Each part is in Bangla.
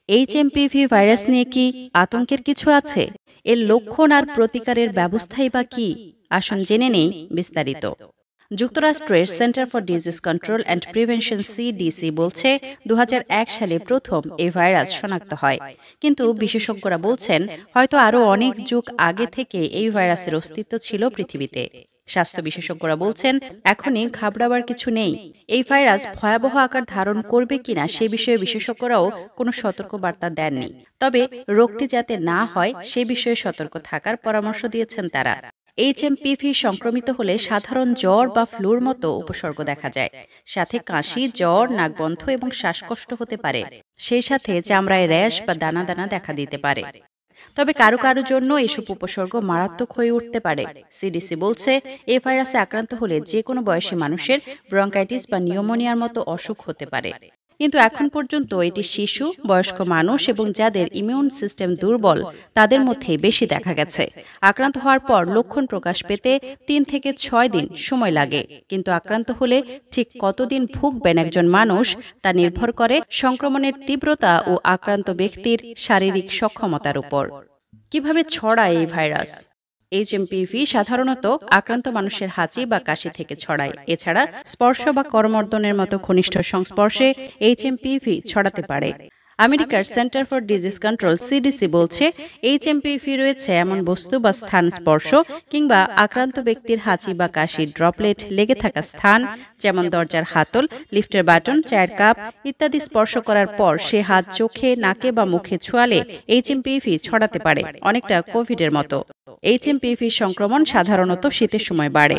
এইচএমপিভি ভাইরাস নিয়ে কি আতঙ্কের কিছু আছে? এর লক্ষণ আর প্রতিকারের ব্যবস্থাই বা কি? আসুন জেনে নেই বিস্তারিত। যুক্তরাষ্ট্রের centre for disease control and prevention CDC বলছে ২০০১ সালে প্রথম এই ভাইরাস শনাক্ত হয়। কিন্তু বিশেষজ্ঞরা বলছেন হয়তো আরও অনেক যুগ আগে থেকে এই ভাইরাসের অস্তিত্ব ছিল পৃথিবীতে। স্বাস্থ্য বিশেষজ্ঞরা বলছেন এখনই ঘাবড়াবার কিছু নেই। এই ভাইরাস ভয়াবহ আকার ধারণ করবে কিনা সে বিষয়ে বিশেষজ্ঞরাও কোনো সতর্কবার্তা দেননি। তবে রোগটি যাতে না হয় সে বিষয়ে সতর্ক থাকার পরামর্শ দিয়েছেন তারা। এইচএমপিভি সংক্রমিত হলে সাধারণ জ্বর বা ফ্লুর মতো উপসর্গ দেখা যায়। সাথে কাশি, জ্বর, নাক বন্ধ এবং শ্বাসকষ্ট হতে পারে। সেই সাথে চামড়ায় র্যাশ বা দানা দানা দেখা দিতে পারে। তবে কারো কারো জন্য এসব উপসর্গ মারাত্মক হয়ে উঠতে পারে। সিডিসি বলছে এই ভাইরাসে আক্রান্ত হলে যে কোনো বয়সী মানুষের ব্রঙ্কাইটিস বা নিউমোনিয়ার মতো অসুখ হতে পারে। কিন্তু এখন পর্যন্ত এটি শিশু, বয়স্ক মানুষ এবং যাদের ইমিউন সিস্টেম দুর্বল তাদের মধ্যে বেশি দেখা গেছে। আক্রান্ত হওয়ার পর লক্ষণ প্রকাশ পেতে ৩ থেকে ৬ দিন সময় লাগে। কিন্তু আক্রান্ত হলে ঠিক কতদিন ভুগবেন একজন মানুষ তা নির্ভর করে সংক্রমণের তীব্রতা ও আক্রান্ত ব্যক্তির শারীরিক সক্ষমতার উপর। কিভাবে ছড়ায় এই ভাইরাস? এইচএমপিভি সাধারণত আক্রান্ত মানুষের হাঁচি বা কাশি থেকে ছড়ায়। এছাড়া স্পর্শ বা করমর্দনের মতো ঘনিষ্ঠ সংস্পর্শে এইচএমপিভি ছড়াতে পারে। আমেরিকার centre for disease control CDC বলছে এইচএমপিভি রয়েছে এমন বস্তু বা স্থান স্পর্শ কিংবা আক্রান্ত ব্যক্তির হাঁচি বা কাশির ড্রপলেট লেগে থাকা স্থান, যেমন দরজার হাতল, লিফটের বাটন, চায়ের কাপ ইত্যাদি স্পর্শ করার পর সে হাত চোখে, নাকে বা মুখে ছোঁয়ালে এইচএমপিভি ছড়াতে পারে, অনেকটা কোভিডের মতো। এইচএমপিভি সংক্রমণ সাধারণত শীতের সময় বাড়ে।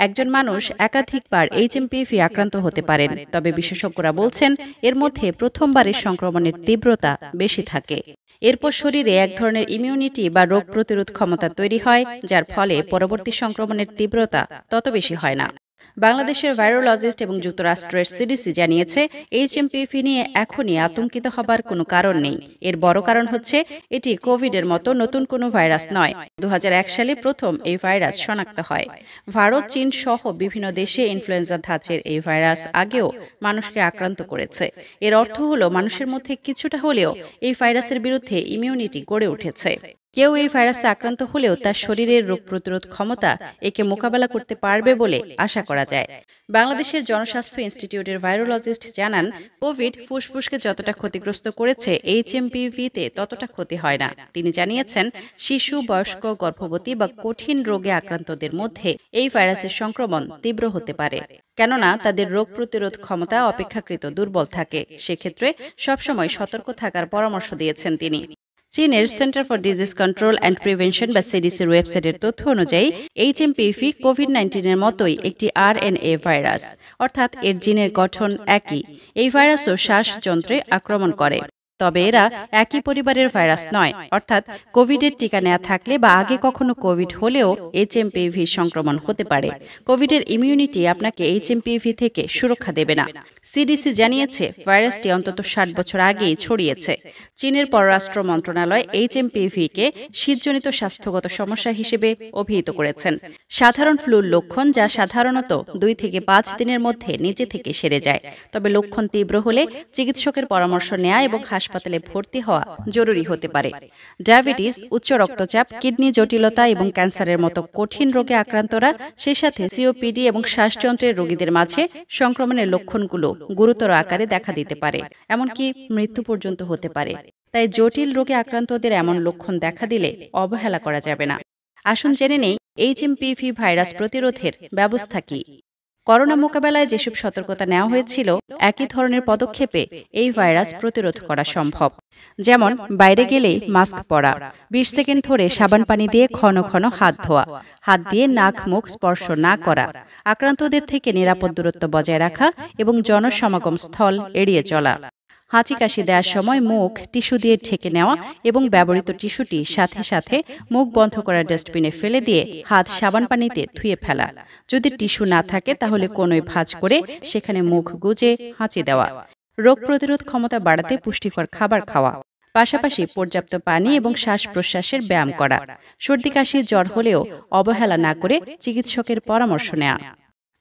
একজন মানুষ একাধিকবার এইচএমপিভি আক্রান্ত হতে পারেন, তবে বিশেষজ্ঞরা বলছেন এর মধ্যে প্রথমবারের সংক্রমণের তীব্রতা বেশি থাকে। এরপর শরীরে এক ধরনের ইমিউনিটি বা রোগ প্রতিরোধ ক্ষমতা তৈরি হয়, যার ফলে পরবর্তী সংক্রমণের তীব্রতা তত বেশি হয় না। বাংলাদেশের ভাইরোলজিস্ট এবং যুক্তরাষ্ট্রের সিডিসি জানিয়েছে এইচএমপিভি নিয়ে এখনই আতঙ্কিত হবার কোনো কারণ নেই। এর বড় কারণ হচ্ছে এটি কোভিডের মতো নতুন কোনো ভাইরাস নয়। ২০০১ সালে প্রথম এই ভাইরাস শনাক্ত হয়। ভারত, চীন সহ বিভিন্ন দেশে ইনফ্লুয়েঞ্জা ধাঁচের এই ভাইরাস আগেও মানুষকে আক্রান্ত করেছে। এর অর্থ হলো মানুষের মধ্যে কিছুটা হলেও এই ভাইরাসের বিরুদ্ধে ইমিউনিটি গড়ে উঠেছে। কেউ এই ভাইরাসে আক্রান্ত হলেও তার শরীরের রোগ প্রতিরোধ ক্ষমতা একে মোকাবেলা করতে পারবে বলে আশা করা যায়। বাংলাদেশের জনস্বাস্থ্য ইনস্টিটিউটের ভাইরোলজিস্ট জানান, কোভিড ফুসফুসকে যতটা ক্ষতিগ্রস্ত করেছে এইচএমপিভিতে ততটা ক্ষতি হয় না। তিনি জানিয়েছেন, শিশু, বয়স্ক, গর্ভবতী বা কঠিন রোগে আক্রান্তদের মধ্যে এই ভাইরাসের সংক্রমণ তীব্র হতে পারে, কেননা তাদের রোগ প্রতিরোধ ক্ষমতা অপেক্ষাকৃত দুর্বল থাকে। সেক্ষেত্রে সবসময় সতর্ক থাকার পরামর্শ দিয়েছেন তিনি। চীনের centre for disease control and prevention বা সিডিসির ওয়েবসাইটের তথ্য অনুযায়ী এইচএমপিভি কোভিড-১৯-এর মতোই একটি আরএনএ ভাইরাস, অর্থাৎ এর জিনের গঠন একই। এই ভাইরাসও শ্বাসযন্ত্রে আক্রমণ করে। তবে এরা একই পরিবারের ভাইরাস নয়, অর্থাৎ কোভিডের টিকা নেওয়া থাকলে বা আগে কখনো কোভিড হলেও এইচএমপিভি সংক্রমণ হতে পারে। কোভিডের ইমিউনিটি আপনাকে এইচএমপিভি থেকে সুরক্ষা দেবে না। সিডিসি জানিয়েছে ভাইরাসটি অন্তত ৬০ বছর আগেই ছড়িয়েছে। চীনের পররাষ্ট্র মন্ত্রণালয় এইচএমপিভিকে শীতজনিত স্বাস্থ্যগত সমস্যা হিসেবে অভিহিত করেছেন। সাধারণ ফ্লুর লক্ষণ, যা সাধারণত ২ থেকে ৫ দিনের মধ্যে নিজে থেকে সেরে যায়। তবে লক্ষণ তীব্র হলে চিকিৎসকের পরামর্শ নেওয়া এবং হাসপাতালে ভর্তি হওয়া জরুরি হতে পারে। ডায়াবেটিস, উচ্চ রক্তচাপ, কিডনি জটিলতা এবং ক্যান্সারের মতো কঠিন রোগে আক্রান্তরা, সেই সাথে সিওপিডি এবং শ্বাসযন্ত্রের রোগীদের মাঝে সংক্রমণের লক্ষণগুলো গুরুতর আকারে দেখা দিতে পারে, এমনকি মৃত্যু পর্যন্ত হতে পারে। তাই জটিল রোগে আক্রান্তদের এমন লক্ষণ দেখা দিলে অবহেলা করা যাবে না। আসুন জেনে নেই এইচএমপিভি ভাইরাস প্রতিরোধের ব্যবস্থা কি। করোনা মোকাবেলায় যেসব সতর্কতা নেওয়া হয়েছিল, একই ধরনের পদক্ষেপে এই ভাইরাস প্রতিরোধ করা সম্ভব। যেমন বাইরে গেলেই মাস্ক পরা, ২০ সেকেন্ড ধরে সাবান পানি দিয়ে ঘন ঘন হাত ধোয়া, হাত দিয়ে নাক মুখ স্পর্শ না করা, আক্রান্তদের থেকে নিরাপদ দূরত্ব বজায় রাখা এবং জনসমাগম স্থল এড়িয়ে চলা। হাঁচি কাশি দেওয়ার সময় মুখ টিস্যু দিয়ে ঢেকে নেওয়া এবং ব্যবহৃত টিস্যুটি সাথে সাথে মুখ বন্ধ করা ডাস্টবিনে ফেলে দিয়ে হাত সাবান পানিতে ধুয়ে ফেলা। যদি টিস্যু না থাকে তাহলে কোনোই ভাঁজ করে সেখানে মুখ গুজে হাঁচি দেওয়া। রোগ প্রতিরোধ ক্ষমতা বাড়াতে পুষ্টিকর খাবার খাওয়া, পাশাপাশি পর্যাপ্ত পানি এবং শ্বাস প্রশ্বাসের ব্যায়াম করা। সর্দি কাশি জ্বর হলেও অবহেলা না করে চিকিৎসকের পরামর্শ নেওয়া।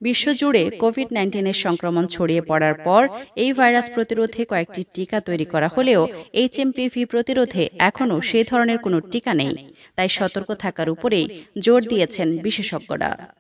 বিশ্বজুড়ে কোভিড-19 সংক্রমণ ছড়িয়ে পড়ার পর এই ভাইরাস প্রতিরোধে কয়েকটি টিকা তৈরি করা হলেও এইচএমপিভি প্রতিরোধে এখনও সেই ধরনের কোনো টিকা নেই। তাই সতর্ক থাকার উপরেই জোর দিয়েছেন বিশেষজ্ঞরা।